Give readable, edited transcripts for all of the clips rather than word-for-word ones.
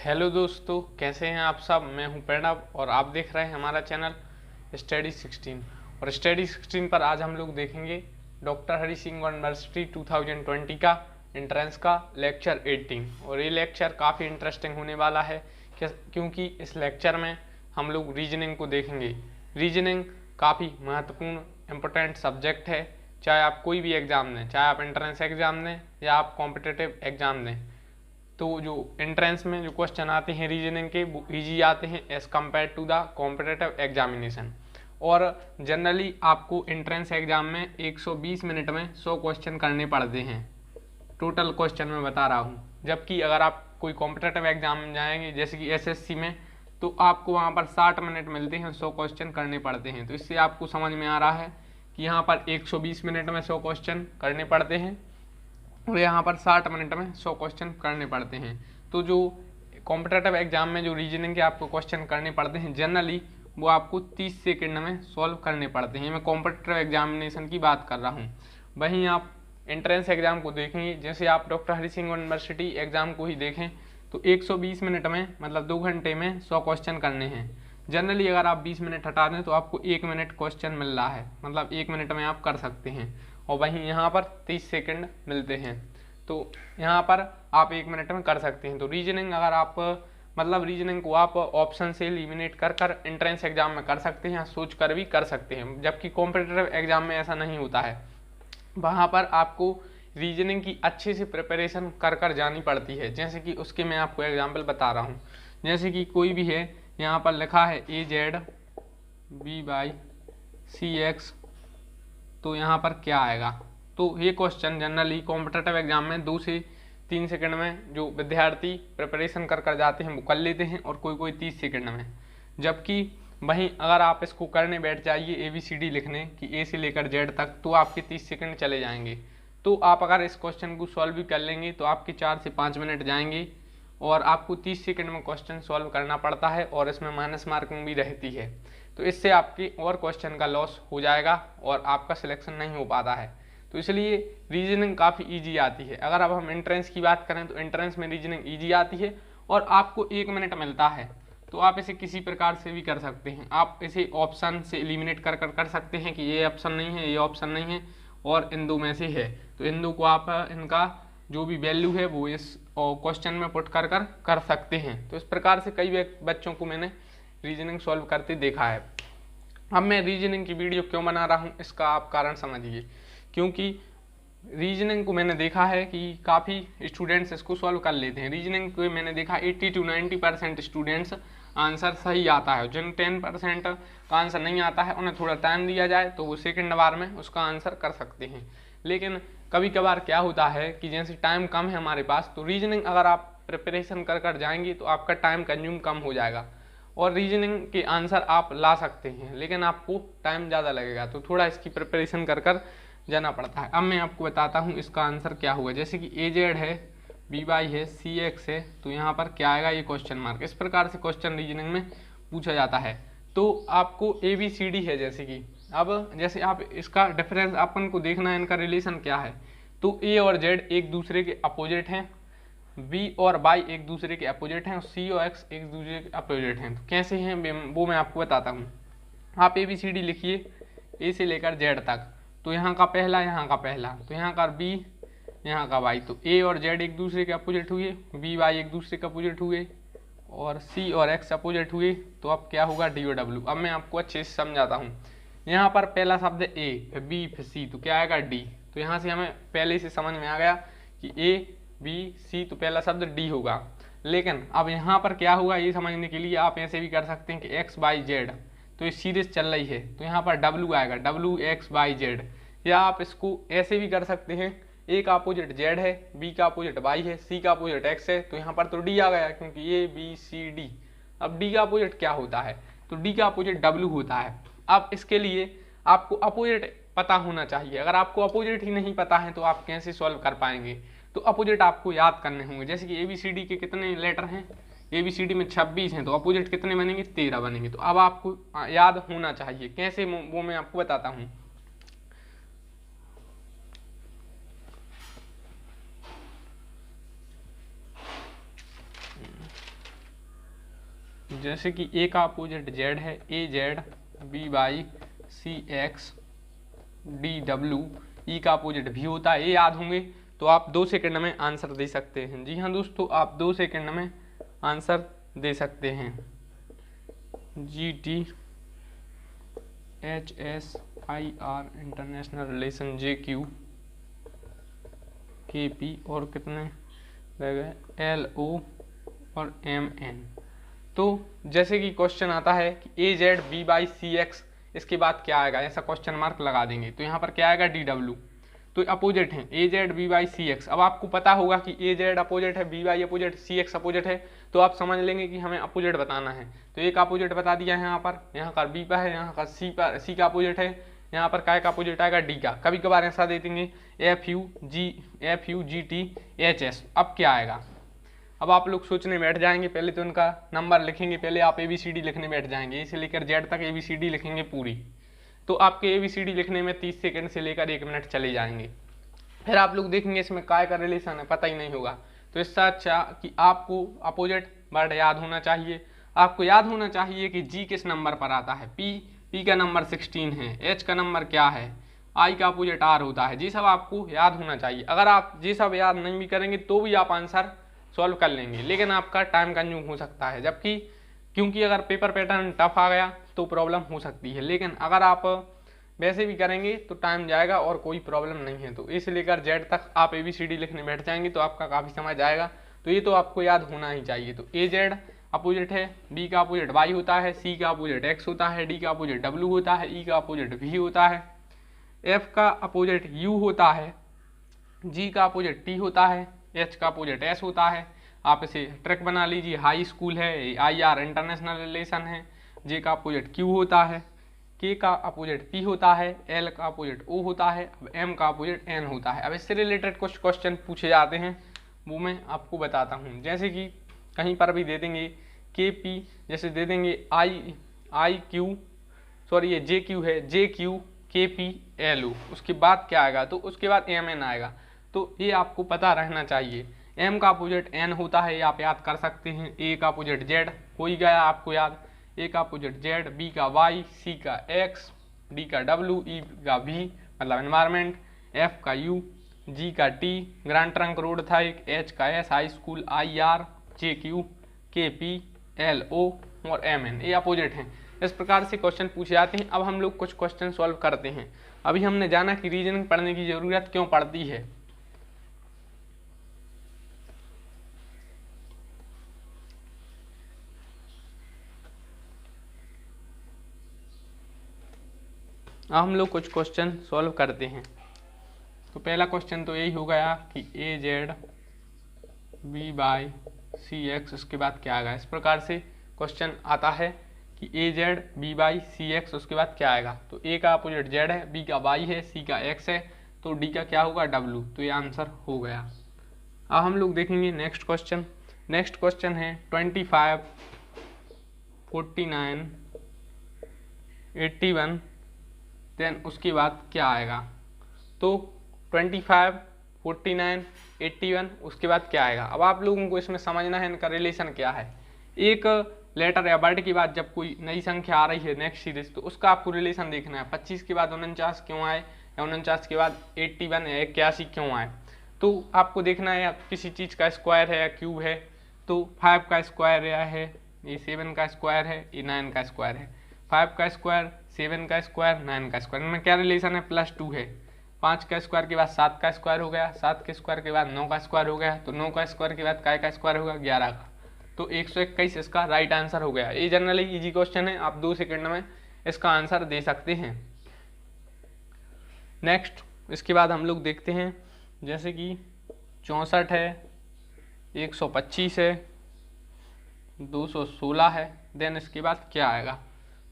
Hello दोस्तों, कैसे हैं आप सब। मैं हूं प्रणव और आप देख रहे हैं हमारा चैनल स्टडी 16। और स्टडी 16 पर आज हम लोग देखेंगे डॉक्टर हरि सिंह यूनिवर्सिटी 2020 का एंट्रेंस का लेक्चर 18। और ये लेक्चर काफ़ी इंटरेस्टिंग होने वाला है क्योंकि इस लेक्चर में हम लोग रीजनिंग को देखेंगे। रीजनिंग काफ़ी महत्वपूर्ण इम्पोर्टेंट सब्जेक्ट है, चाहे आप कोई भी एग्ज़ाम दें, चाहे आप एंट्रेंस एग्ज़ाम दें या आप कॉम्पिटिटिव एग्ज़ाम दें। तो जो एंट्रेंस में जो क्वेश्चन आते हैं रीजनिंग के वो ईजी आते हैं as compare to the competitive examination. और जनरली आपको एंट्रेंस एग्जाम में 120 मिनट में 100 क्वेश्चन करने पड़ते हैं, टोटल क्वेश्चन मैं बता रहा हूँ। जबकि अगर आप कोई कॉम्पिटिटिव एग्जाम में जाएंगे जैसे कि एसएससी में, तो आपको वहाँ पर 60 मिनट मिलते हैं, 100 क्वेश्चन करने पड़ते हैं। तो इससे आपको समझ में आ रहा है कि यहाँ पर 120 मिनट में 100 क्वेश्चन करने पड़ते हैं और यहाँ पर 60 मिनट में 100 क्वेश्चन करने पड़ते हैं। तो जो कॉम्पिटिटिव एग्जाम में जो रीजनिंग के आपको क्वेश्चन करने पड़ते हैं जनरली वो आपको 30 सेकंड में सॉल्व करने पड़ते हैं। मैं कॉम्पिटिटिव एग्जामिनेशन की बात कर रहा हूँ। वहीं आप एंट्रेंस एग्जाम को देखेंगे, जैसे आप doctor Hari Singh university exam को ही देखें तो 120 मिनट में मतलब 2 घंटे में 100 क्वेश्चन करने हैं। जनरली अगर आप 20 मिनट हटा दें तो आपको 1 मिनट क्वेश्चन मिल रहा है, मतलब 1 मिनट में आप कर सकते हैं। और वहीं यहाँ पर 30 सेकंड मिलते हैं, तो यहाँ पर आप 1 मिनट में कर सकते हैं। तो रीजनिंग अगर आप मतलब रीजनिंग को आप ऑप्शन से एलिमिनेट कर कर एंट्रेंस एग्जाम में कर सकते हैं या सोच कर भी कर सकते हैं, जबकि कॉम्पिटिटिव एग्जाम में ऐसा नहीं होता है। वहाँ पर आपको रीजनिंग की अच्छे से प्रिपरेशन कर कर जानी पड़ती है। जैसे कि उसके मैं आपको एग्जाम्पल बता रहा हूँ। जैसे कि कोई भी है, यहाँ पर लिखा है AZB/CX, तो यहाँ पर क्या आएगा। तो ये क्वेश्चन जनरली कॉम्पिटिटिव एग्जाम में 2 से 3 सेकंड में जो विद्यार्थी प्रिपरेशन कर कर जाते हैं वो कर लेते हैं, और कोई कोई 30 सेकंड में। जबकि वहीं अगर आप इसको करने बैठ जाइए ABCD लिखने की A से लेकर Z तक, तो आपके 30 सेकंड चले जाएंगे। तो आप अगर इस क्वेश्चन को सॉल्व भी कर लेंगे तो आपके 4 से 5 मिनट जाएंगे, और आपको 30 सेकंड में क्वेश्चन सॉल्व करना पड़ता है, और इसमें माइनस मार्किंग भी रहती है। तो इससे आपके और क्वेश्चन का लॉस हो जाएगा और आपका सिलेक्शन नहीं हो पाता है। तो इसलिए रीजनिंग काफ़ी इजी आती है। अगर अब हम एंट्रेंस की बात करें तो एंट्रेंस में रीजनिंग इजी आती है और आपको 1 मिनट मिलता है, तो आप इसे किसी प्रकार से भी कर सकते हैं। आप इसे ऑप्शन से एलिमिनेट कर सकते हैं कि ये ऑप्शन नहीं है, ये ऑप्शन नहीं है और इन दो में से है, तो इन दो को आप इनका जो भी वैल्यू है वो इस क्वेश्चन में पुट कर सकते हैं। तो इस प्रकार से कई बच्चों को मैंने रीजनिंग सॉल्व करते देखा है। अब मैं रीजनिंग की वीडियो क्यों बना रहा हूँ इसका आप कारण समझिए। क्योंकि रीजनिंग को मैंने देखा है कि काफ़ी स्टूडेंट्स इसको सॉल्व कर लेते हैं। रीजनिंग को मैंने देखा 80 to 90% स्टूडेंट्स आंसर सही आता है। जिन 10% का आंसर नहीं आता है उन्हें थोड़ा टाइम दिया जाए तो वो सेकंड बार में उसका आंसर कर सकते हैं। लेकिन कभी कभार क्या होता है कि जैसे टाइम कम है हमारे पास, तो रीजनिंग अगर आप प्रिपरेशन कर जाएंगे तो आपका टाइम कंज्यूम कम हो जाएगा और रीजनिंग के आंसर आप ला सकते हैं, लेकिन आपको टाइम ज़्यादा लगेगा। तो थोड़ा इसकी प्रिपरेशन कर जाना पड़ता है। अब मैं आपको बताता हूँ इसका आंसर क्या हुआ। जैसे कि AZ है, BY है, CX है, तो यहाँ पर क्या आएगा, ये क्वेश्चन मार्क। इस प्रकार से क्वेश्चन रीजनिंग में पूछा जाता है। तो आपको ABCD है, जैसे कि अब जैसे आप इसका डिफरेंस अपन को देखना है, इनका रिलेशन क्या है। तो A और Z एक दूसरे के अपोजिट हैं, B और Y एक दूसरे के अपोजिट हैं, और C और X एक दूसरे के अपोजिट हैं। तो कैसे हैं वो मैं आपको बताता हूँ। आप ABCD लिखिए A से लेकर Z तक, तो यहाँ का पहला, यहाँ का पहला, तो यहाँ का B, यहाँ का Y। तो A और Z एक दूसरे के अपोजिट हुए, BY एक दूसरे के अपोजिट हुए, और C और X अपोजिट हुए। तो अब क्या होगा, D और W। अब मैं आपको अच्छे से समझाता हूँ। यहाँ पर पहला शब्द A, फिर B, फिर C, तो क्या आएगा D। तो यहाँ से हमें पहले से समझ में आ गया कि A, B, C, तो पहला शब्द D होगा। लेकिन अब यहाँ पर क्या होगा ये समझने के लिए आप ऐसे भी कर सकते हैं कि X, Y, Z, तो ये सीरीज चल रही है तो यहाँ पर W आएगा, W, X, Y, Z। या आप इसको ऐसे भी कर सकते हैं, A का अपोजिट Z है, B का अपोजिट Y है, C का अपोजिट X है, तो यहाँ पर तो D आ गया क्योंकि A, B, C, D। अब D का अपोजिट क्या होता है, तो D का अपोजिट W होता है। अब इसके लिए आपको अपोजिट पता होना चाहिए। अगर आपको अपोजिट ही नहीं पता है तो आप कैसे सॉल्व कर पाएंगे। तो अपोजिट आपको याद करने होंगे। जैसे कि ABCD के कितने लेटर हैं, ABCD में 26 हैं, तो अपोजिट कितने बनेंगे, 13 बनेंगे। तो अब आपको याद होना चाहिए। कैसे वो मैं आपको बताता हूँ। जैसे कि ए का अपोजिट जेड है, A Z B Y C X D W, E का अपोजिट भी होता है, ये याद होंगे तो आप 2 सेकंड में आंसर दे सकते हैं। जी हाँ दोस्तों, आप 2 सेकंड में आंसर दे सकते हैं। G T H S I R international relation, J Q के पी और कितने रह गए, एल ओ और एम एन। तो जैसे कि क्वेश्चन आता है कि A Z B Y C X, इसके बाद क्या आएगा, ऐसा क्वेश्चन मार्क लगा देंगे तो यहाँ पर क्या आएगा, डी डब्ल्यू। तो अपोजिट है A Z B Y C X. अब आपको पता होगा कि ए जेड अपोजिट है, B Y opposite, C X opposite है, तो आप समझ लेंगे कि हमें अपोजिट बताना है। तो ए का अपोजिट बता दिया है यहाँ पर, यहाँ का बी पर है, यहाँ का सी का अपोजिट है, यहाँ पर काय का अपोजिट आएगा, डी का। कभी कभार ऐसा दे देंगे F you G T H S. अब क्या आएगा, अब आप लोग सोचने बैठ जाएंगे, पहले तो उनका नंबर लिखेंगे, पहले आप ABCD लिखने बैठ जाएंगे, इसे लेकर जेड तक ABCD लिखेंगे पूरी। तो आपके ABCD लिखने में 30 सेकंड से लेकर 1 मिनट चले जाएंगे। फिर आप लोग देखेंगे इसमें काय का रिलेशन है, पता ही नहीं होगा। तो इससे अच्छा कि आपको अपोजिट वर्ड याद होना चाहिए। आपको याद होना चाहिए कि जी किस नंबर पर आता है, पी का नंबर 16 है, एच का नंबर क्या है, आई का अपोजिट आर होता है। जी सब आपको याद होना चाहिए। अगर आप जी सब याद नहीं भी करेंगे तो भी आप आंसर सॉल्व कर लेंगे, लेकिन आपका टाइम कंज्यूम हो सकता है। जबकि क्योंकि अगर पेपर पैटर्न टफ आ गया तो प्रॉब्लम हो सकती है, लेकिन अगर आप वैसे भी करेंगे तो टाइम जाएगा और कोई प्रॉब्लम नहीं है। तो इस लेकर जेड तक आप ABCD लिखने बैठ जाएंगे तो आपका काफ़ी समझ आएगा। तो ये तो आपको याद होना ही चाहिए। तो ए जेड अपोजिट है, बी का अपोजिट वाई होता है, सी का अपोजिट एक्स होता है, डी का अपोजिट डब्ल्यू होता है, ई का अपोजिट वी होता है, एफ का अपोजिट यू होता है, जी का अपोजिट टी होता है, एच का अपोजिट एस होता है। आप इसे ट्रिक बना लीजिए, हाई स्कूल है, IR इंटरनेशनल रिलेशन है, जे का अपोजिट क्यू होता है, के का अपोजिट पी होता है, एल का अपोजिट ओ होता है, अब एम का अपोजिट एन होता है। अब इससे रिलेटेड कुछ क्वेश्चन पूछे जाते हैं, वो मैं आपको बताता हूँ। जैसे कि कहीं पर भी दे देंगे के पी, जैसे दे देंगे आई क्यू, सॉरी ये जे क्यू है, जे क्यू के पी एल ओ, उसके बाद क्या आएगा, तो उसके बाद एम एन आएगा। तो ये आपको पता रहना चाहिए। एम का अपोजिट एन होता है, ये आप याद कर सकते हैं। ए का अपोजिट जेड, कोई गया आपको याद, ए का अपोजिट जेड, बी का वाई, सी का एक्स, डी का डब्ल्यू, ई का वी मतलब एनवायरमेंट, एफ का यू, जी का टी ग्रैंड ट्रंक रोड था एक, एच का एस हाई स्कूल, IR, जे क्यू, के पी एल ओ और एम एन, ये अपोजिट हैं। इस प्रकार से क्वेश्चन पूछे जाते हैं। अब हम लोग कुछ क्वेश्चन सॉल्व करते हैं। अभी हमने जाना कि रीजनिंग पढ़ने की ज़रूरत क्यों पड़ती है। अब हम लोग कुछ क्वेश्चन सॉल्व करते हैं। तो पहला क्वेश्चन तो यही हो गया कि A Z B Y C X, उसके बाद क्या आएगा। इस प्रकार से क्वेश्चन आता है कि A Z B Y C X, उसके बाद क्या आएगा। तो ए का अपोजिट जेड है, बी का वाई है, सी का एक्स है, तो डी का क्या होगा, डब्ल्यू। तो ये आंसर हो गया। अब हम लोग देखेंगे नेक्स्ट क्वेश्चन। नेक्स्ट क्वेश्चन है 25, 49, 81, देन उसके बाद क्या आएगा। तो 25, 49, 81, उसके बाद क्या आएगा। अब आप लोगों को इसमें समझना है इनका रिलेशन क्या है। एक लेटर या वर्ड के बाद जब कोई नई संख्या आ रही है नेक्स्ट सीरीज, तो उसका आपको रिलेशन देखना है। 25 के बाद 49 क्यों आए, या 49 के बाद 81 या 81 क्यों आए। तो आपको देखना है किसी चीज़ का स्क्वायर है या क्यूब है। तो 5 का स्क्वायर या है, ये 7 का स्क्वायर है, ये 9 का स्क्वायर है। 5 का स्क्वायर, 7 का स्क्वायर, 9 का स्क्वायर, इनमें क्या रिलेशन है, +2 है। 5 का स्क्वायर के बाद 7 का स्क्वायर हो गया, 7 के स्क्वायर के बाद 9 का स्क्वायर हो गया, तो 9 का स्क्वायर के बाद काय का स्क्वायर होगा, 11 का। तो 121 इसका राइट आंसर हो गया। ये जनरली इजी क्वेश्चन है, आप 2 सेकंड में इसका आंसर दे सकते हैं। नेक्स्ट इसके बाद हम लोग देखते हैं, जैसे कि 64 है, 125 है, 216 है, देन इसके बाद क्या आएगा।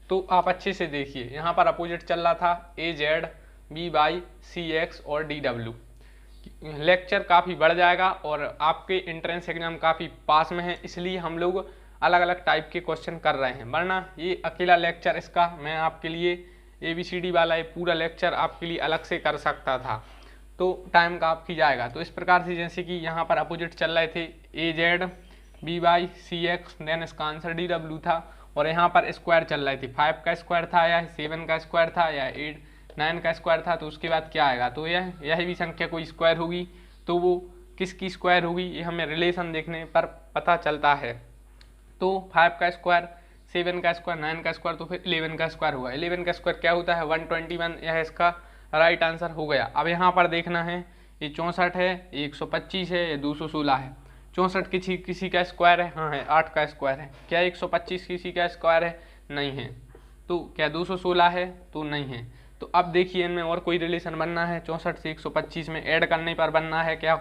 तो आप अच्छे से देखिए, यहाँ पर अपोजिट चल रहा था A Z B Y C X और डी डब्ल्यू। लेक्चर काफ़ी बढ़ जाएगा और आपके एंट्रेंस एग्जाम काफ़ी पास में है, इसलिए हम लोग अलग अलग टाइप के क्वेश्चन कर रहे हैं। वरना ये अकेला लेक्चर इसका मैं आपके लिए ABCD वाला ये पूरा लेक्चर आपके लिए अलग से कर सकता था, तो टाइम काफ़ी जाएगा। तो इस प्रकार से जैसे कि यहाँ पर अपोजिट चल रहे थे ए जेड b/cx, देन इसका आंसर dw था। और यहाँ पर स्क्वायर चल रही थी, 5 का स्क्वायर था या 7 का स्क्वायर था या 9 का स्क्वायर था, तो उसके बाद क्या आएगा, तो यह भी संख्या कोई स्क्वायर होगी, तो वो किसकी स्क्वायर होगी ये हमें रिलेशन देखने पर पता चलता है। तो 5 का स्क्वायर, 7 का स्क्वायर, 9 का स्क्वायर, तो फिर 11 का स्क्वायर होगा। 11 का स्क्वायर क्या होता है 121, यह इसका राइट आंसर हो गया। अब यहाँ पर देखना है ये 64 है, ये 125 है, ये 216 है। 64 किसी का स्क्वायर है, हाँ है, 8 का स्क्वायर है। क्या 125 किसी का स्क्वायर है, नहीं है। तो क्या 216 है, तो नहीं है। तो अब देखिए इनमें और कोई रिलेशन बनना है, 64 से 125 में ऐड करने पर बनना है क्या,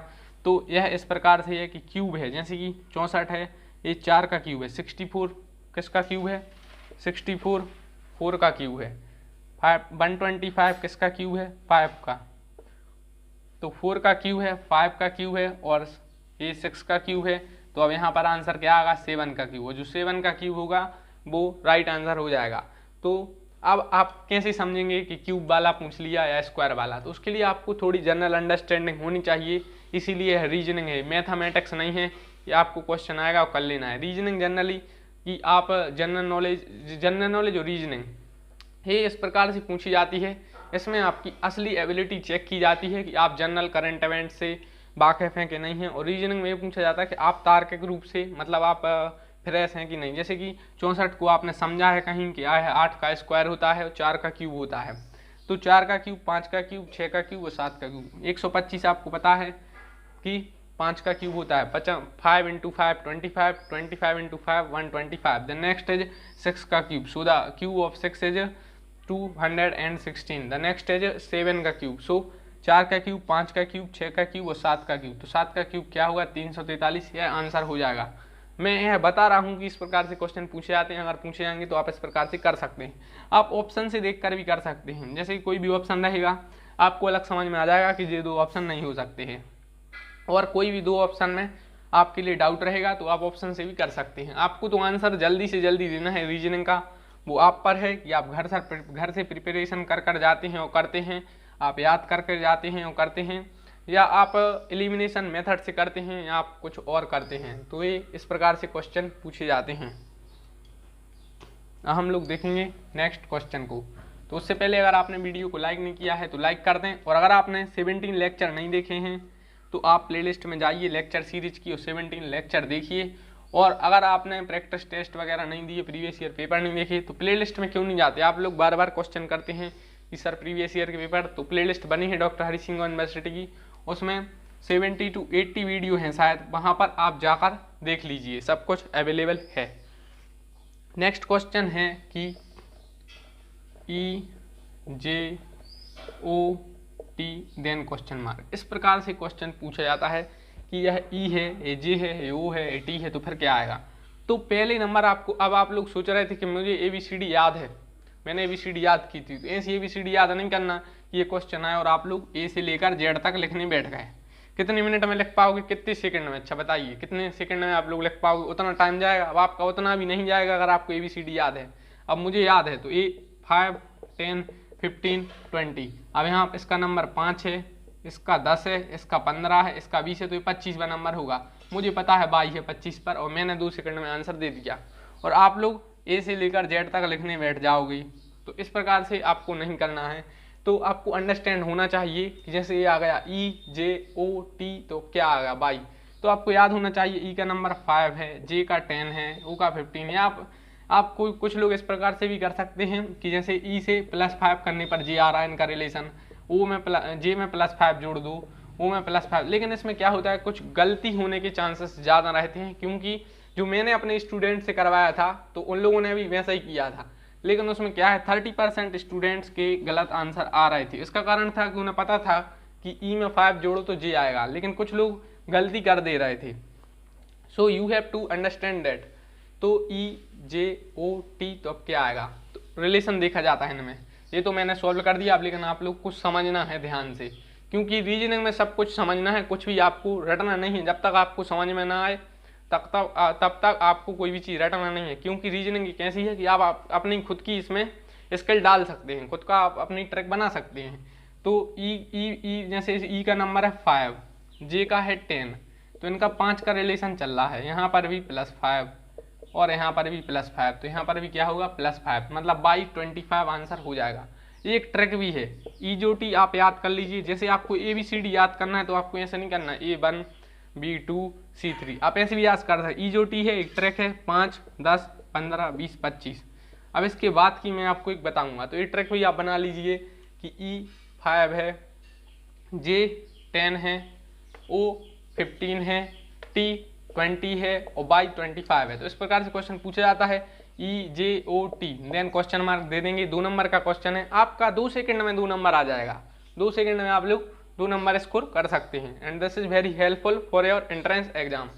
तो यह इस प्रकार से है कि क्यूब है, जैसे कि 64 है, ये 4 का क्यूब है, 64 किसका क्यूब है, 64 4 का क्यूब है, 125 किसका क्यूब है, 5 का, तो 4 का क्यूब है, 5 का क्यूब है और ये 6 का क्यूब है। तो अब यहाँ पर आंसर क्या आएगा, 7 का क्यूब, जो 7 का क्यूब होगा वो राइट आंसर हो जाएगा। तो अब आप कैसे समझेंगे कि क्यूब वाला पूछ लिया या स्क्वायर वाला, तो उसके लिए आपको थोड़ी जनरल अंडरस्टैंडिंग होनी चाहिए, इसीलिए रीजनिंग है, मैथमेटिक्स नहीं है कि आपको क्वेश्चन आएगा और कर लेना है। रीजनिंग जनरली कि आप जनरल नॉलेज और रीजनिंग ये इस प्रकार से पूछी जाती है, इसमें आपकी असली एबिलिटी चेक की जाती है कि आप जनरल करंट इवेंट से वाकिफ़ हैं कि नहीं हैं। और रीजनिंग में ये पूछा जाता है कि आप तार्किक रूप से मतलब आप फ्रेश हैं कि नहीं। जैसे कि 64 को आपने समझा है कहीं कि 8 का स्क्वायर होता है और 4 का क्यूब होता है, तो 4 का क्यूब, 5 का क्यूब, 6 का क्यूब और 7 का क्यूब। 125 आपको पता है कि 5 का क्यूब होता है 5 × 5 25, 25 × 5 125। द नेक्स्ट इज 6 का cube, so the cube of 6 is 216। The next is 7 का क्यूब, सो 4 का क्यूब, 5 का क्यूब, 6 का क्यूब और 7 का क्यूब, तो 7 का क्यूब क्या होगा 343, यह आंसर हो जाएगा। मैं यह बता रहा हूँ कि इस प्रकार से क्वेश्चन पूछे जाते हैं, अगर पूछे जाएंगे तो आप इस प्रकार से कर सकते हैं। आप ऑप्शन से देखकर भी कर सकते हैं, जैसे कोई भी ऑप्शन रहेगा आपको अलग समझ में आ जाएगा कि ये 2 ऑप्शन नहीं हो सकते हैं, और कोई भी 2 ऑप्शन में आपके लिए डाउट रहेगा तो आप ऑप्शन से भी कर सकते हैं। आपको तो आंसर जल्दी से जल्दी देना है रीजनिंग का, वो आप पर है कि आप घर से प्रिपरेशन कर जाते हैं और करते हैं, आप याद करके जाते हैं और करते हैं, या आप एलिमिनेशन मेथड से करते हैं, या आप कुछ और करते हैं। तो ये इस प्रकार से क्वेश्चन पूछे जाते हैं। हम लोग देखेंगे नेक्स्ट क्वेश्चन को। तो उससे पहले अगर आपने वीडियो को लाइक नहीं किया है तो लाइक कर दें, और अगर आपने 17 लेक्चर नहीं देखे हैं तो आप प्लेलिस्ट में जाइए लेक्चर सीरीज की और 17 लेक्चर देखिए। और अगर आपने प्रैक्टिस टेस्ट वगैरह नहीं दिए, प्रीवियस ईयर पेपर नहीं देखे, तो प्लेलिस्ट में क्यों नहीं जाते। आप लोग बार बार क्वेश्चन करते हैं कि सर प्रीवियस ईयर के पेपर, तो प्लेलिस्ट बनी है डॉक्टर हरि सिंह यूनिवर्सिटी की, उसमें 70 to 80 वीडियो हैं शायद, वहाँ पर आप जाकर देख लीजिए, सब कुछ अवेलेबल है। नेक्स्ट क्वेश्चन है कि EJOT देन क्वेश्चन मार्क, इस प्रकार से क्वेश्चन पूछा जाता है कि यह E है, ये J है, ये O है, ये T है, तो फिर क्या आएगा। तो पहले नंबर आपको, अब आप लोग सोच रहे थे कि मुझे ABCD याद है, मैंने ABCD याद की थी, तो ऐसी ABCD याद नहीं करना कि ये क्वेश्चन आए और आप लोग A से लेकर Z तक लिखने बैठ गए। कितने मिनट में लिख पाओगे, कितने सेकंड में, अच्छा बताइए कितने सेकंड में आप लोग लिख पाओगे, उतना टाइम जाएगा। अब आपका उतना भी नहीं जाएगा अगर आपको ABCD याद है। अब मुझे याद है तो 5 10 15 20, अब यहाँ इसका नंबर 5 है, इसका 10 है, इसका 15 है, इसका 20 है, तो ये 25वां नंबर होगा। मुझे पता है 22 है 25 पर, और मैंने 2 सेकंड में आंसर दे दिया, और आप लोग A से लेकर Z तक लिखने बैठ जाओगे। तो इस प्रकार से आपको नहीं करना है। तो आपको अंडरस्टैंड होना चाहिए कि जैसे ये आ गया EJOT, तो क्या आ गया 22, तो आपको याद होना चाहिए E का नंबर 5 है, J का 10 है, O का 15 है। आप कुछ लोग इस प्रकार से भी कर सकते हैं कि जैसे E से +5 करने पर J आ रहा है, इनका रिलेशन, O में J में +5 जोड़ दो, O में +5, लेकिन इसमें क्या होता है कुछ गलती होने के चांसेस ज़्यादा रहते हैं, क्योंकि जो मैंने अपने स्टूडेंट से करवाया था तो उन लोगों ने भी वैसा ही किया था, लेकिन उसमें क्या है 30% स्टूडेंट्स के गलत आंसर आ रहे थे। इसका कारण था कि उन्हें पता था कि E में 5 जोड़ो तो J आएगा, लेकिन कुछ लोग गलती कर दे रहे थे। So you have to understand that. तो EJOT, तो अब क्या आएगा, तो रिलेशन देखा जाता है इनमें। ये तो मैंने सॉल्व कर दिया, लेकिन आप लोग कुछ समझना है ध्यान से, क्योंकि रीजनिंग में सब कुछ समझना है, कुछ भी आपको रटना नहीं है। जब तक आपको समझ में ना आए तब तक आपको कोई भी चीज़ रटना नहीं है, क्योंकि रीजनिंग कैसी है कि आप अपनी खुद की इसमें स्किल डाल सकते हैं, खुद का आप अपनी ट्रिक बना सकते हैं। तो E जैसे E का नंबर है 5, J का है 10, तो इनका 5 का रिलेशन चल रहा है, यहाँ पर भी +5 और यहाँ पर भी +5, तो यहाँ पर भी क्या होगा +5, मतलब बाई 25 आंसर हो जाएगा। एक ट्रिक भी है, ई जो टी आप याद कर लीजिए। जैसे आपको ABCD याद करना है तो आपको ऐसे नहीं करना A1 B2 C3, आप ऐसे भी याद कर सकते। ई जो टी है एक ट्रिक है 5 10 15 20 25। अब इसके बाद की मैं आपको एक बताऊंगा, तो ये ट्रिक भी आप बना लीजिए कि E5 है, J10 है, O15 है, T20 है और Y25 है। तो इस प्रकार से क्वेश्चन पूछा जाता है EJOT, देन क्वेश्चन मार्क दे देंगे। 2 नंबर का क्वेश्चन है, आपका 2 सेकंड में 2 नंबर आ जाएगा। 2 सेकंड में आप लोग 2 नंबर स्कोर कर सकते हैं and this is very helpful for your entrance exam.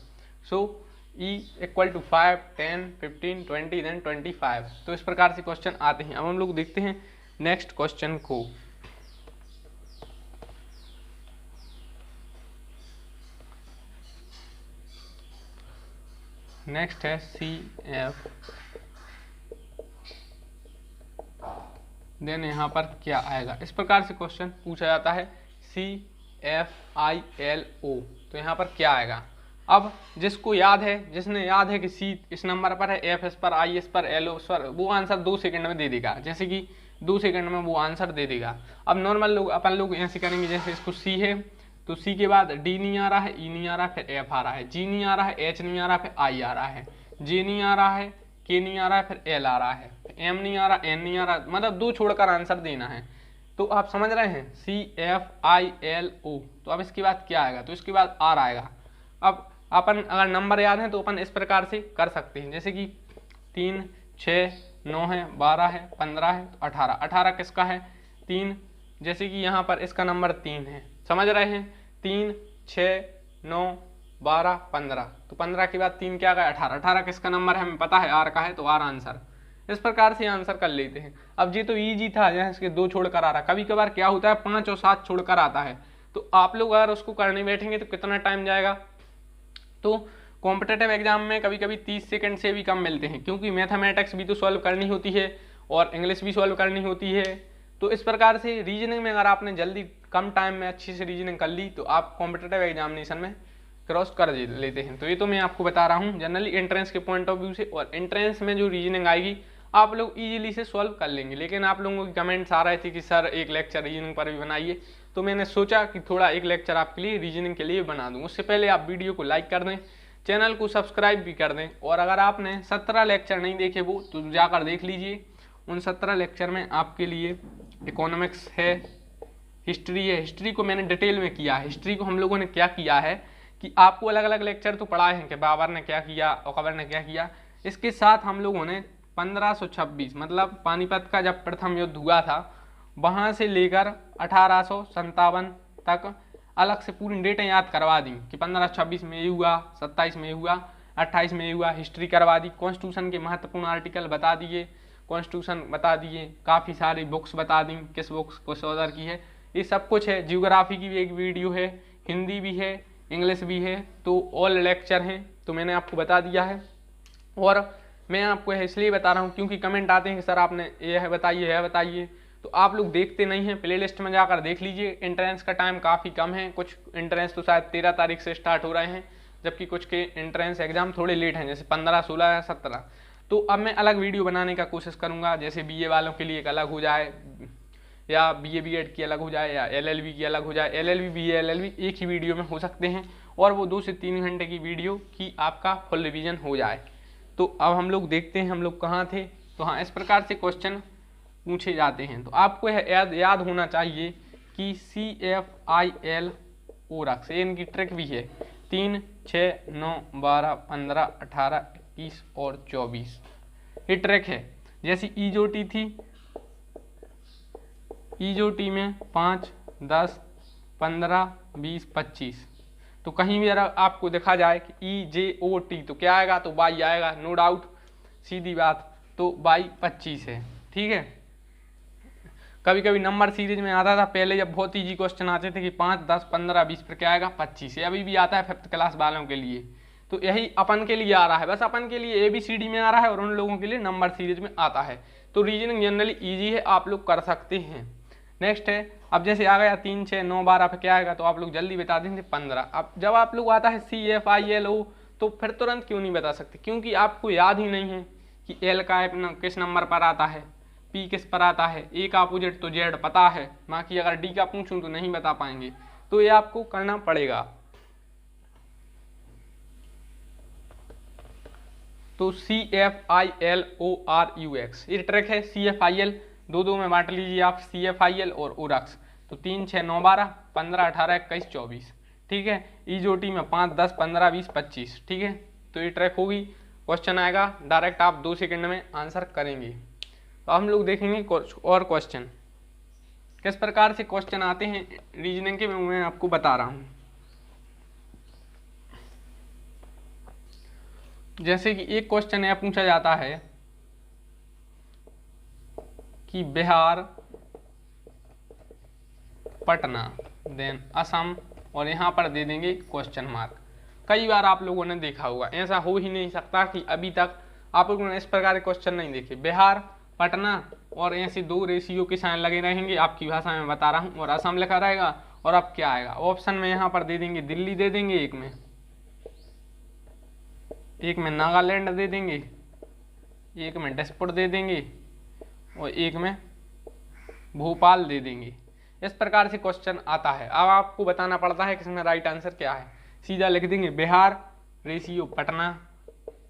So E = 5 10 15 20 then 25। तो इस प्रकार से क्वेश्चन आते हैं। अब हम लोग देखते हैं नेक्स्ट क्वेश्चन को। नेक्स्ट है CF, देन यहाँ पर क्या आएगा, इस प्रकार से क्वेश्चन पूछा जाता है CFILO। तो यहाँ पर क्या आएगा, अब जिसको याद है, जिसने याद है कि C इस नंबर पर है, F इस पर, I इस पर, L उस पर, वो आंसर 2 सेकंड में दे देगा। जैसे कि 2 सेकंड में वो आंसर दे देगा। अब नॉर्मल लोग अपन लोग ऐसे करेंगे, जैसे इसको C है तो C के बाद D नहीं आ रहा है, E नहीं आ रहा है, फिर F आ रहा है, G नहीं आ रहा है, H नहीं आ रहा है, फिर I आ रहा है, J नहीं आ रहा है, K नहीं आ रहा है, फिर L आ रहा है, M नहीं आ रहा, N नहीं आ रहा, मतलब 2 छोड़कर आंसर देना है। तो आप समझ रहे हैं CFILO। तो अब इसके बाद क्या आएगा, तो इसके बाद R आएगा। अब अपन अगर नंबर याद है तो अपन इस प्रकार से कर सकते हैं, जैसे कि 3 6 9 है, 12 है, 15 है, तो 18। 18 किसका है 3, जैसे कि यहाँ पर इसका नंबर 3 है, समझ रहे हैं। 3 6 9 12 15, तो 15 के बाद 3 क्या गया 18। 18 किसका नंबर है हमें पता है, R का है, तो R आंसर। इस प्रकार से आंसर कर लेते हैं। अब ये तो ईजी था, यहाँ इसके 2 छोड़कर आ रहा। कभी कभार क्या होता है 5 और 7 छोड़कर आता है, तो आप लोग अगर उसको करने बैठेंगे तो कितना टाइम जाएगा। तो कॉम्पिटिटिव एग्जाम में कभी कभी 30 सेकंड से भी कम मिलते हैं, क्योंकि मैथमेटिक्स भी तो सॉल्व करनी होती है और इंग्लिश भी सॉल्व करनी होती है। तो इस प्रकार से रीजनिंग में अगर आपने जल्दी कम टाइम में अच्छी से रीजनिंग कर ली तो आप कॉम्पिटिटिव एग्जामिनेशन में क्रॉस कर लेते हैं। तो ये तो मैं आपको बता रहा हूँ जनरली एंट्रेंस के पॉइंट ऑफ व्यू से, और एंट्रेंस में जो रीजनिंग आएगी आप लोग इजीली से सॉल्व कर लेंगे। लेकिन आप लोगों के कमेंट्स आ रहे थे कि सर एक लेक्चर रीजनिंग पर भी बनाइए, तो मैंने सोचा कि थोड़ा एक लेक्चर आपके लिए रीजनिंग के लिए बना दूँ। उससे पहले आप वीडियो को लाइक कर दें, चैनल को सब्सक्राइब भी कर दें, और अगर आपने 17 लेक्चर नहीं देखे वो तो जाकर देख लीजिए। उन 17 लेक्चर में आपके लिए इकोनॉमिक्स है, हिस्ट्री है। हिस्ट्री को मैंने डिटेल में किया है। हिस्ट्री को हम लोगों ने क्या किया है कि आपको अलग अलग लेक्चर तो पढ़ाए हैं कि बाबर ने क्या किया, अकबर ने क्या किया। इसके साथ हम लोगों ने 1526 मतलब पानीपत का जब प्रथम युद्ध हुआ था वहाँ से लेकर 1857 तक अलग से पूरी डेटें याद करवा दी कि 1526 में ये हुआ, 27 में ये हुआ, 28 में ये हुआ। हिस्ट्री करवा दी, कॉन्स्टिट्यूशन के महत्वपूर्ण आर्टिकल बता दिए, कॉन्स्टिट्यूशन बता दिए, काफ़ी सारी बुक्स बता दी, किस बुक्स किस ऑथर की है, ये सब कुछ है। जियोग्राफी की भी एक वीडियो है, हिंदी भी है, इंग्लिश भी है, तो ऑल लेक्चर हैं, तो मैंने आपको बता दिया है। और मैं आपको इसलिए बता रहा हूँ क्योंकि कमेंट आते हैं कि सर आपने यह बताइए यह बताइए, तो आप लोग देखते नहीं हैं। प्लेलिस्ट में जाकर देख लीजिए। एंट्रेंस का टाइम काफ़ी कम है, कुछ एंट्रेंस तो शायद 13 तारीख से स्टार्ट हो रहे हैं, जबकि कुछ के एंट्रेंस एग्जाम थोड़े लेट हैं, जैसे 15 16 या 17। तो अब मैं अलग वीडियो बनाने का कोशिश करूँगा, जैसे BA वालों के लिए एक अलग हो जाए, या BA B.Ed की अलग हो जाए, या LLB की अलग हो जाए। LLB BA LLB एक ही वीडियो में हो सकते हैं, और वो 2 से 3 घंटे की वीडियो की आपका फुल रिवीजन हो जाए। तो अब हम लोग देखते हैं हम लोग कहाँ थे। तो हाँ, इस प्रकार से क्वेश्चन पूछे जाते हैं। तो आपको यह याद होना चाहिए कि CFILO रख से इनकी ट्रिक भी है। 3 6 9 12 15 18 21 और 24 ये ट्रिक है। जैसी EJOT थी, EJOT में 5 10 15 20 25, तो कहीं भी अगर आपको देखा जाए कि EJOT तो क्या आएगा, तो Y आएगा, नो डाउट, सीधी बात। तो Y 25 है, ठीक है। कभी कभी नंबर सीरीज में आता था पहले, जब बहुत ईजी क्वेश्चन आते थे कि 5 10 15 20 पर क्या आएगा 25 है। अभी भी आता है 5th क्लास वालों के लिए। तो यही अपन के लिए आ रहा है, बस अपन के लिए ABCD में आ रहा है और उन लोगों के लिए नंबर सीरीज में आता है। तो रीजनिंग जनरली ईजी है, आप लोग कर सकते हैं। नेक्स्ट है, अब जैसे आ गया 3, 6, 9, 12 पे क्या आएगा, तो आप लोग जल्दी बता देंगे 15। अब जब आप लोग आता है CFILO, तो फिर तुरंत क्यों नहीं बता सकते, क्योंकि आपको याद ही नहीं है कि L का किस नंबर पर आता है, P किस पर आता है, A का अपोजिट तो Z पता है, बाकी अगर D का पूछूं तो नहीं बता पाएंगे, तो ये आपको करना पड़ेगा। तो CFILORUX ये ट्रिक है। CFIL दो में बांट लीजिए आप, CFIL और ORUX। तो 3, 6, 9, 12, 15, 18, 21, 24, ठीक है। EJOT में 5, 10, 15, 20, 25, ठीक है। तो ये ट्रिक होगी, क्वेश्चन आएगा डायरेक्ट, आप 2 सेकंड में आंसर करेंगे। तो हम लोग देखेंगे और क्वेश्चन किस प्रकार से क्वेश्चन आते हैं रीजनिंग के, मैं आपको बता रहा हूँ। जैसे कि एक क्वेश्चन यह पूछा जाता है कि बिहार, पटना, देन असम, और यहाँ पर दे देंगे क्वेश्चन मार्क। कई बार आप लोगों ने देखा होगा, ऐसा हो ही नहीं सकता कि अभी तक आप लोगों ने इस प्रकार के क्वेश्चन नहीं देखे। बिहार, पटना और ऐसे 2 रेशियो के साइन लगे रहेंगे, आपकी भाषा में बता रहा हूँ, और असम लिखा रहेगा। और अब क्या आएगा ऑप्शन में, यहाँ पर दे देंगे दिल्ली दे देंगे, एक में नागालैंड दे देंगे, एक में डिस्पुट दे देंगे, और एक में भोपाल दे देंगे। इस प्रकार से क्वेश्चन आता है। अब आपको बताना पड़ता है कि इसमें राइट आंसर क्या है। सीधा लिख देंगे बिहार, रेशियो पटना,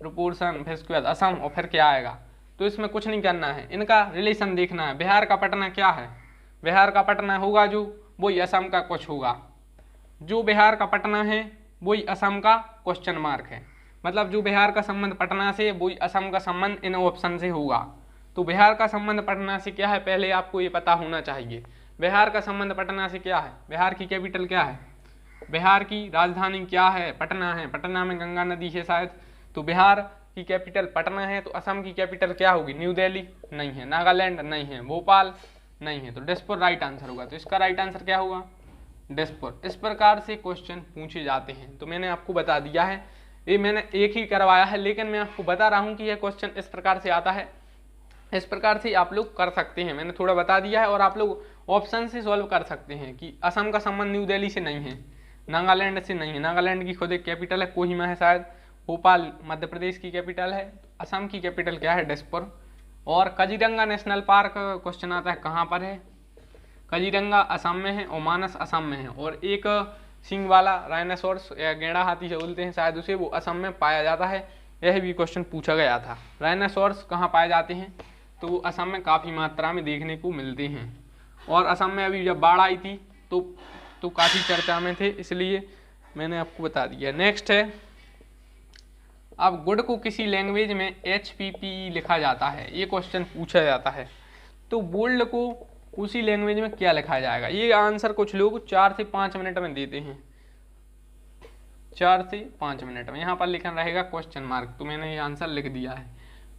प्रोपोर्शन, फिर उसके बाद असम, और फिर क्या आएगा। तो इसमें कुछ नहीं करना है, इनका रिलेशन देखना है। बिहार का पटना क्या है, बिहार का पटना होगा जो, वही असम का कुछ होगा। जो बिहार का पटना है वही असम का क्वेश्चन मार्क है, मतलब जो बिहार का संबंध पटना से, वही असम का संबंध इन ऑप्शन से होगा। तो बिहार का संबंध पटना से क्या है, पहले आपको ये पता होना चाहिए। बिहार का संबंध पटना से क्या है, बिहार की कैपिटल क्या है, बिहार की राजधानी क्या है, पटना है, पटना में गंगा नदी है शायद। तो बिहार की कैपिटल पटना है, तो असम की कैपिटल क्या होगी, न्यू दिल्ली नहीं है, नागालैंड नहीं है, भोपाल नहीं है, तो डिस्पुर राइट आंसर होगा। तो इसका राइट आंसर क्या होगा, डिस्पुर। इस प्रकार से क्वेश्चन पूछे जाते हैं। तो मैंने आपको बता दिया है, ये मैंने एक ही करवाया है, लेकिन मैं आपको बता रहा हूँ कि यह क्वेश्चन इस प्रकार से आता है, इस प्रकार से आप लोग कर सकते हैं। मैंने थोड़ा बता दिया है, और आप लोग ऑप्शन से सॉल्व कर सकते हैं कि असम का संबंध न्यू दिल्ली से नहीं है, नागालैंड से नहीं है, नागालैंड की खुद एक कैपिटल है, कोहिमा है शायद, भोपाल मध्य प्रदेश की कैपिटल है, असम की कैपिटल क्या है, डिस्पुर। और काजीरंगा नेशनल पार्क क्वेश्चन आता है कहाँ पर है, काजीरंगा असम में है, और मानस असम में है। और एक सिंग वाला राइनोसोरस या गेंडा हाथी जो बोलते हैं शायद उसे, वो असम में पाया जाता है। यह भी क्वेश्चन पूछा गया था। राइनोसोरस कहाँ पाए जाते हैं, तो वो असम में काफ़ी मात्रा में देखने को मिलते हैं। और असम में अभी जब बाढ़ आई थी तो काफ़ी चर्चा में थे, इसलिए मैंने आपको बता दिया। नेक्स्ट है, अब गुड को किसी लैंग्वेज में HPPE लिखा जाता है, ये क्वेश्चन पूछा जाता है। तो बोल्ड को उसी लैंग्वेज में क्या लिखा जाएगा, ये आंसर कुछ लोग 4 से 5 मिनट में देते हैं, 4 से 5 मिनट में। यहाँ पर लिखा रहेगा क्वेश्चन मार्क, तो मैंने ये आंसर लिख दिया है।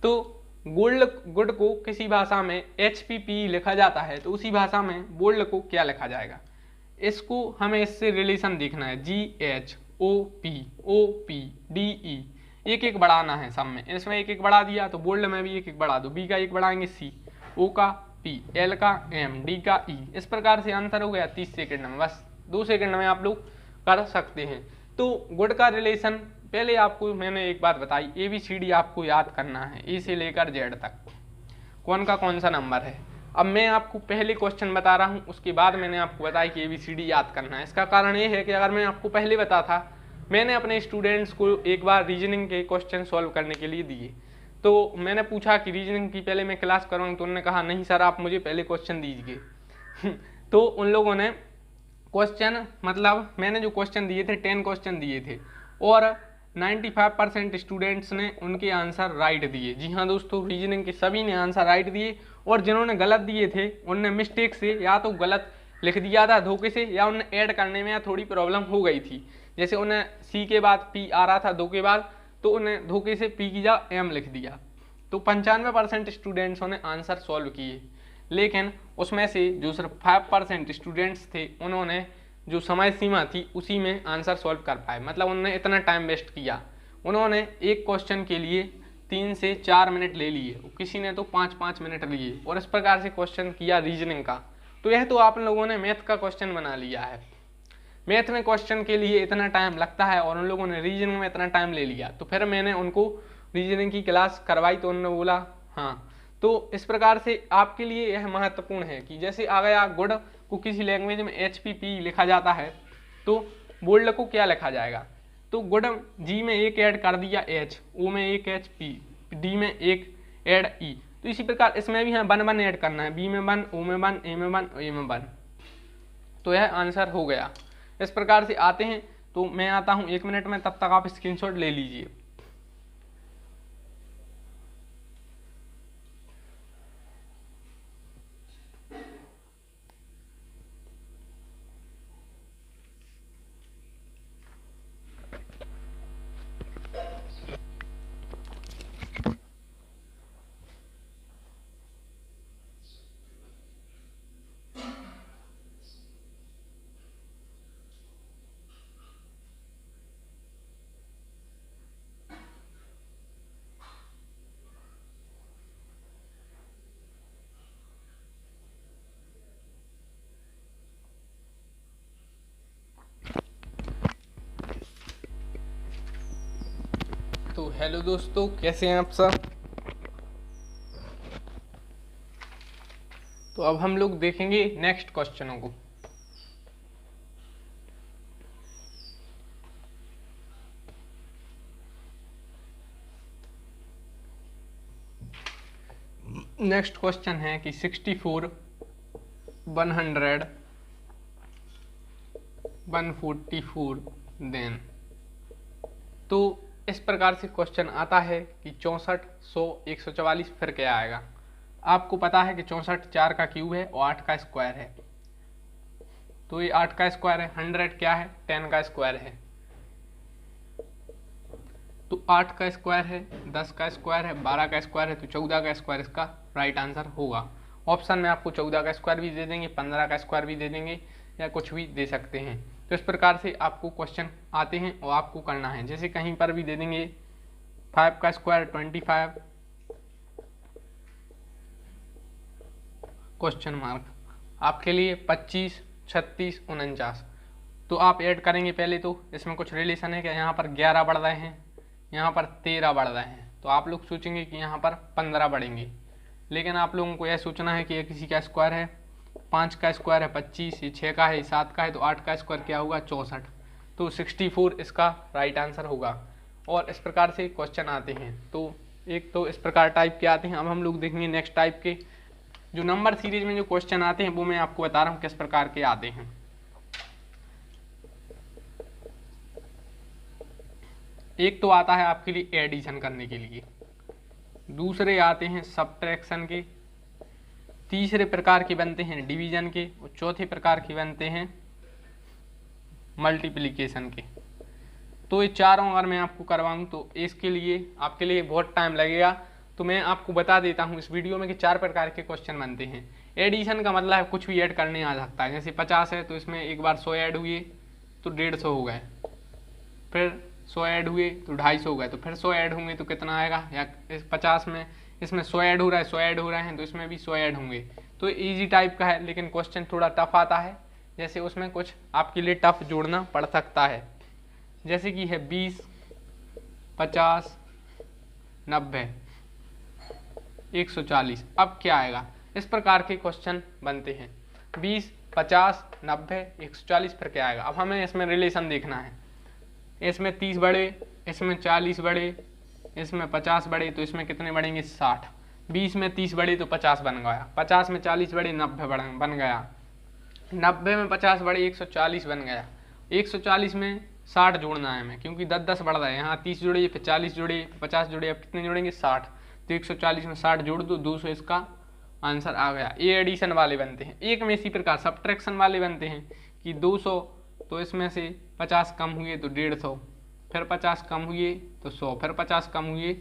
तो गुड को किसी भाषा में HPPE लिखा जाता है, तो उसी भाषा में बोल्ड को क्या लिखा जाएगा, इसको हमें इससे रिलेशन देखना है। GHOPOPDE एक एक बढ़ाना है सब में, इसमें एक एक बढ़ा दिया तो बोल्ड में भी एक एक बढ़ा दो। B का एक बढ़ाएंगे C, O का P, L का M, D का E। इस प्रकार से आंसर हो गया 30 सेकंड में, बस 2 सेकंड में आप लोग कर सकते हैं। तो गुड का रिलेशन, पहले आपको मैंने एक बात बताई, ABCD आपको याद करना है, A से लेकर Z तक कौन का कौन सा नंबर है। अब मैं आपको पहले क्वेश्चन बता रहा हूँ, उसके बाद मैंने आपको बताया कि ABCD याद करना है। इसका कारण ये है कि अगर मैं आपको पहले बता था, मैंने अपने स्टूडेंट्स को एक बार रीजनिंग के क्वेश्चन सॉल्व करने के लिए दिए, तो मैंने पूछा कि रीजनिंग की पहले मैं क्लास करूँगी, तो उन्होंने कहा नहीं सर आप मुझे पहले क्वेश्चन दीजिए। तो उन लोगों ने क्वेश्चन, मतलब मैंने जो क्वेश्चन दिए थे 10 क्वेश्चन दिए थे, और 95% स्टूडेंट्स ने उनके आंसर राइट दिए। जी हाँ दोस्तों, रीजनिंग के सभी ने आंसर राइट दिए, और जिन्होंने गलत दिए थे उनने मिस्टेक से या तो गलत लिख दिया था धोखे से, या उन्हें ऐड करने में थोड़ी प्रॉब्लम हो गई थी। जैसे उन्हें C के बाद P आ रहा था दो के बाद, तो उन्हें धोखे से P की जगह M लिख दिया। तो 95% स्टूडेंट्सों ने आंसर सॉल्व किए, लेकिन उसमें से जो सिर्फ 5% स्टूडेंट्स थे, उन्होंने जो समय सीमा थी उसी में आंसर सॉल्व कर पाए, मतलब उन्होंने इतना टाइम वेस्ट किया। उन्होंने एक क्वेश्चन के लिए 3 से 4 मिनट ले लिए, किसी ने तो 5-5 मिनट लिए, और इस प्रकार से क्वेश्चन किया रीजनिंग का, तो यह तो आप लोगों ने मैथ का क्वेश्चन बना लिया है। मैथ में क्वेश्चन के लिए इतना टाइम लगता है और उन लोगों ने रीजनिंग में इतना टाइम ले लिया। तो फिर मैंने उनको रीजनिंग की क्लास करवाई तो उन्होंने बोला हाँ। तो इस प्रकार से आपके लिए यह महत्वपूर्ण है कि जैसे आ गया गुड को किसी लैंग्वेज में HPP लिखा जाता है तो बोल्ड को क्या लिखा जाएगा, तो गुड जी में एक ऐड कर दिया H, O में एक H, P, D में एक ऐड E। तो इसी प्रकार इसमें भी है 1 1 ऐड करना है, B में 1, O में 1, A में 1, A में 1। तो यह आंसर हो गया। इस प्रकार से आते हैं। तो मैं आता हूँ 1 मिनट में, तब तक आप स्क्रीनशॉट ले लीजिए। तो हेलो दोस्तों, कैसे हैं आप सब। तो अब हम लोग देखेंगे नेक्स्ट क्वेश्चनों को। नेक्स्ट क्वेश्चन है कि 64, 100, 144 देन। तो इस प्रकार से क्वेश्चन आता है कि 64, 100, 144 फिर क्या आएगा। आपको पता है कि 64 4 का क्यूब है और 8 का स्क्वायर है। तो ये 8 का स्क्वायर है। 100 क्या है, 10 का स्क्वायर है। तो 8 का स्क्वायर है, 10 का स्क्वायर है, 12 का स्क्वायर है, तो 14 का स्क्वायर इसका राइट आंसर होगा। ऑप्शन में आपको 14 का स्क्वायर भी दे देंगे, 15 का स्क्वायर भी दे देंगे, या कुछ भी दे सकते हैं। तो इस प्रकार से आपको क्वेश्चन आते हैं और आपको करना है। जैसे कहीं पर भी दे देंगे 5 का स्क्वायर 25, क्वेश्चन मार्क। आपके लिए 25, 36, 49। तो आप ऐड करेंगे पहले। तो इसमें कुछ रिलेशन है कि यहाँ पर 11 बढ़ रहे हैं, यहाँ पर 13 बढ़ रहे हैं। तो आप लोग सोचेंगे कि यहाँ पर 15 बढ़ेंगे, लेकिन आप लोगों को यह सोचना है कि यह किसी का स्क्वायर है। 5 का स्क्वायर है 25, ये 6 का है, ये 7 का है, तो 8 का स्क्वायर क्या होगा, 64। तो 64 इसका राइट आंसर होगा। और इस प्रकार से क्वेश्चन आते हैं। तो एक तो इस प्रकार टाइप के आते हैं। अब हम लोग देखेंगे नेक्स्ट टाइप के। जो नंबर सीरीज में जो क्वेश्चन आते हैं वो मैं आपको बता रहा हूँ किस प्रकार के आते हैं। एक तो आता है आपके लिए एडिशन करने के लिए, दूसरे आते हैं सब्ट्रैक्शन के, तीसरे प्रकार के बनते हैं डिवीजन के, और चौथे प्रकार के बनते हैं मल्टीप्लिकेशन के। तो ये चारों अगर मैं आपको करवाऊँ तो इसके लिए आपके लिए बहुत टाइम लगेगा। तो मैं आपको बता देता हूँ इस वीडियो में कि 4 प्रकार के क्वेश्चन बनते हैं। एडिशन का मतलब है कुछ भी ऐड करने आ सकता है। जैसे 50 है तो इसमें एक बार 100 ऐड हुए तो 150 हो गए, फिर 100 ऐड हुए तो 250 हो गए, तो फिर 100 ऐड होंगे तो कितना आएगा। या इस 50 में इसमें 100 ऐड हो रहा है, 100 ऐड हो रहे हैं, तो इसमें भी 100 ऐड होंगे। तो इजी टाइप का है, लेकिन क्वेश्चन थोड़ा टफ आता है। जैसे उसमें कुछ आपके लिए टफ जोड़ना पड़ सकता है। जैसे कि है 20, 50, 90, 140। अब क्या आएगा, इस प्रकार के क्वेश्चन बनते हैं। 20, 50, 90, 140 फिर क्या आएगा। अब हमें इसमें रिलेशन देखना है। इसमें 30 बढ़े, इसमें 40 बढ़े, इसमें 50 बढ़े, तो इसमें कितने बढ़ेंगे, 60। 20 में 30 बढ़े तो 50 बन गया, 50 में 40 बढ़े 90 बन गया, 90 में 50 बढ़े 140 बन गया, 140 में 60 जोड़ना है हमें, क्योंकि 10-10 बढ़ रहा है। यहाँ 30 जोड़िए, फिर 40 जोड़िए, 50 जोड़िए, अब कितने जोड़ेंगे, 60। तो 140 में 60 जोड़ दो, 200 इसका आंसर आ गया। ये एडिशन वाले बनते हैं। एक में इसी प्रकार सब्ट्रैक्शन वाले बनते हैं कि 200, तो इसमें से 50 कम हुए तो 150, फिर 50 कम हुए तो 100, फिर 50 कम हुए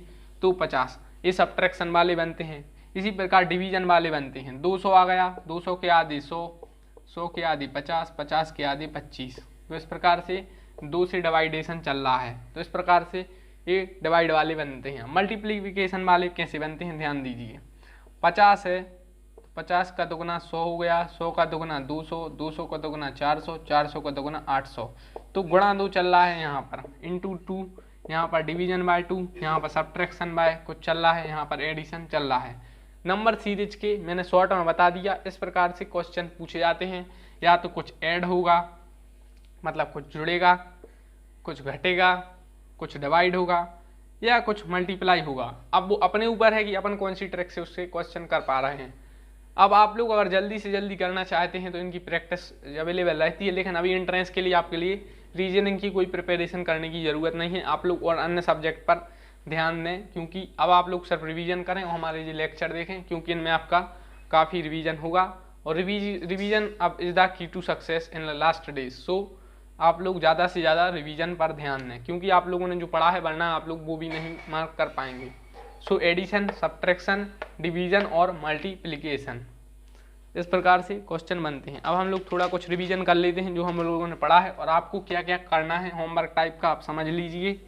तो 50। ये सब्ट्रैक्शन वाले बनते हैं। इसी प्रकार डिवीजन वाले बनते हैं। 200 आ गया, 200 के आधे 100, 100 के आधे 50, 50 के आधे 25। तो इस प्रकार से 2 से डिवाइडेशन चल रहा है। तो इस प्रकार से ये डिवाइड वाले बनते हैं। मल्टीप्लिकेशन वाले कैसे बनते हैं ध्यान दीजिए। 50 है, 50 का दुगना 100 हो गया, 100 का दुगना 200, 200 का दुगना 400, 400 का दुगना 800। तो गुणा 2 चल रहा है यहाँ पर, इंटू 2 यहाँ पर, डिवीजन बाय 2 यहाँ पर, सब्ट्रैक्शन बाय कुछ चल रहा है, यहाँ पर एडिशन चल रहा है। नंबर सीरीज के मैंने शॉर्ट में बता दिया। इस प्रकार से क्वेश्चन पूछे जाते हैं, या तो कुछ ऐड होगा मतलब कुछ जुड़ेगा, कुछ घटेगा, कुछ डिवाइड होगा, या कुछ मल्टीप्लाई होगा। अब वो अपने ऊपर है कि अपन कौन सी ट्रिक से उससे क्वेश्चन कर पा रहे हैं। अब आप लोग अगर जल्दी से जल्दी करना चाहते हैं तो इनकी प्रैक्टिस अवेलेबल रहती है, लेकिन अभी एंट्रेंस के लिए आपके लिए रीजनिंग की कोई प्रिपरेशन करने की ज़रूरत नहीं है। आप लोग और अन्य सब्जेक्ट पर ध्यान दें, क्योंकि अब आप लोग सिर्फ रिवीजन करें और हमारे ये लेक्चर देखें, क्योंकि इनमें आपका काफ़ी रिवीजन होगा। और रिवीजन अब is the key to success in the last days. So आप लोग ज़्यादा से ज़्यादा रिवीजन पर ध्यान दें, क्योंकि आप लोगों ने जो पढ़ा है वरना आप लोग वो भी नहीं मार्क कर पाएंगे। सो एडिशन, सब्ट्रैक्शन, डिवीजन और मल्टीप्लिकेशन, इस प्रकार से क्वेश्चन बनते हैं। अब हम लोग थोड़ा कुछ रिवीजन कर लेते हैं जो हम लोगों ने पढ़ा है, और आपको क्या क्या करना है होमवर्क टाइप का आप समझ लीजिए।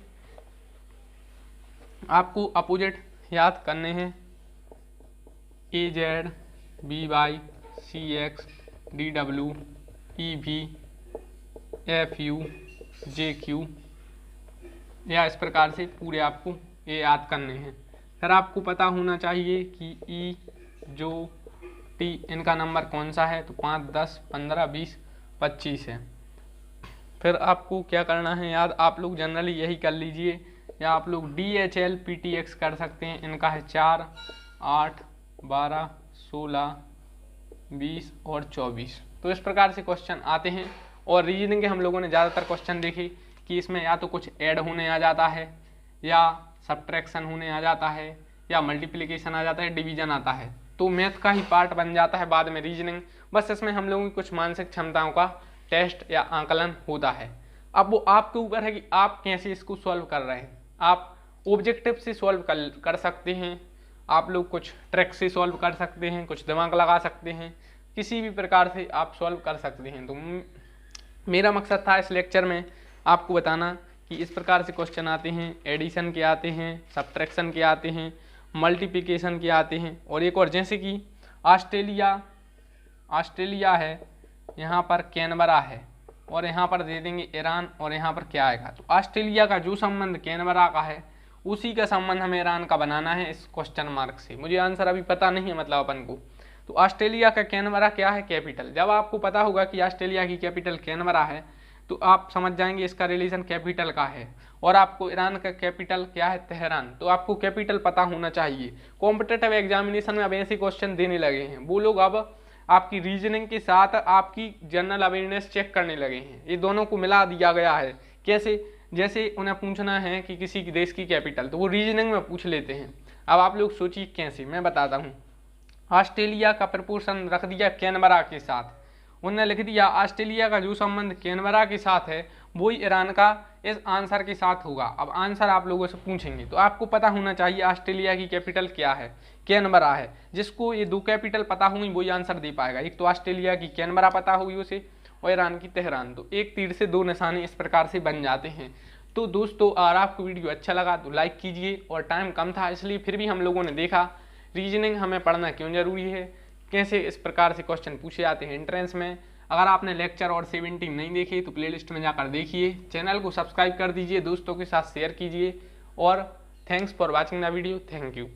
आपको अपोजिट याद करने हैं, AZ, BY, CX, DW, EV, FU, JQ, या इस प्रकार से पूरे आपको ये याद करने हैं। फिर आपको पता होना चाहिए कि E, जो T, इनका नंबर कौन सा है, तो 5, 10, 15, 20, 25 है। फिर आपको क्या करना है याद, आप लोग जनरली यही कर लीजिए, या आप लोग DHL PTX कर सकते हैं। इनका है 4, 8, 12, 16, 20 और 24। तो इस प्रकार से क्वेश्चन आते हैं। और रीजनिंग के हम लोगों ने ज़्यादातर क्वेश्चन देखे कि इसमें या तो कुछ ऐड होने आ जाता है, या सब्ट्रैक्शन होने आ जाता है, या मल्टीप्लिकेशन आ जाता है, डिवीजन आता है। तो मैथ का ही पार्ट बन जाता है बाद में रीजनिंग। बस इसमें हम लोगों की कुछ मानसिक क्षमताओं का टेस्ट या आंकलन होता है। अब वो आपके ऊपर है कि आप कैसे इसको सॉल्व कर रहे हैं। आप ऑब्जेक्टिव से सॉल्व कर सकते हैं, आप लोग कुछ ट्रिक से सॉल्व कर सकते हैं, कुछ दिमाग लगा सकते हैं, किसी भी प्रकार से आप सॉल्व कर सकते हैं। तो मेरा मकसद था इस लेक्चर में आपको बताना कि इस प्रकार से क्वेश्चन आते हैं, एडिशन के आते हैं, सब्ट्रैक्शन के आते हैं, मल्टीप्लिकेशन के आते हैं। और एक और, जैसे कि ऑस्ट्रेलिया है, यहाँ पर कैनबरा है, और यहाँ पर दे देंगे ईरान, और यहाँ पर क्या आएगा। तो ऑस्ट्रेलिया का जो संबंध कैनबरा का है उसी का संबंध हमें ईरान का बनाना है इस क्वेश्चन मार्क से। मुझे आंसर अभी पता नहीं है मतलब अपन को। तो ऑस्ट्रेलिया का कैनबरा क्या है, कैपिटल। जब आपको पता होगा कि ऑस्ट्रेलिया की कैपिटल कैनबरा है तो आप समझ जाएंगे इसका रिलेशन कैपिटल का है। और आपको ईरान का कैपिटल क्या है, तेहरान। तो आपको कैपिटल पता होना चाहिए। कॉम्पिटिटिव एग्जामिनेशन में अब ऐसे क्वेश्चन देने लगे हैं, वो लोग अब आपकी रीजनिंग के साथ आपकी जनरल अवेयरनेस चेक करने लगे हैं। ये दोनों को मिला दिया गया है। कैसे, जैसे उन्हें पूछना है कि किसी देश की कैपिटल, तो वो रीजनिंग में पूछ लेते हैं। अब आप लोग सोचिए कैसे, मैं बताता हूँ। ऑस्ट्रेलिया का प्रपोर्शन रख दिया कैनबरा के साथ, उन्होंने लिख दिया ऑस्ट्रेलिया का जो संबंध कैनबरा के साथ है वही ईरान का इस आंसर के साथ होगा। अब आंसर आप लोगों से पूछेंगे तो आपको पता होना चाहिए ऑस्ट्रेलिया की कैपिटल क्या है, कैनबरा है। जिसको ये दो कैपिटल पता होंगी वही आंसर दे पाएगा। एक तो ऑस्ट्रेलिया की कैनबरा पता होगी उसे, और ईरान की तेहरान। तो एक तीर से दो निशाने इस प्रकार से बन जाते हैं। तो दोस्तों, अगर आपको वीडियो अच्छा लगा तो लाइक कीजिए। और टाइम कम था इसलिए फिर भी हम लोगों ने देखा रीजनिंग हमें पढ़ना क्यों जरूरी है, कैसे इस प्रकार से क्वेश्चन पूछे जाते हैं एंट्रेंस में। अगर आपने लेक्चर और 17 नहीं देखे तो प्लेलिस्ट में जाकर देखिए। चैनल को सब्सक्राइब कर दीजिए, दोस्तों के साथ शेयर कीजिए। और thanks for watching the video. Thank you.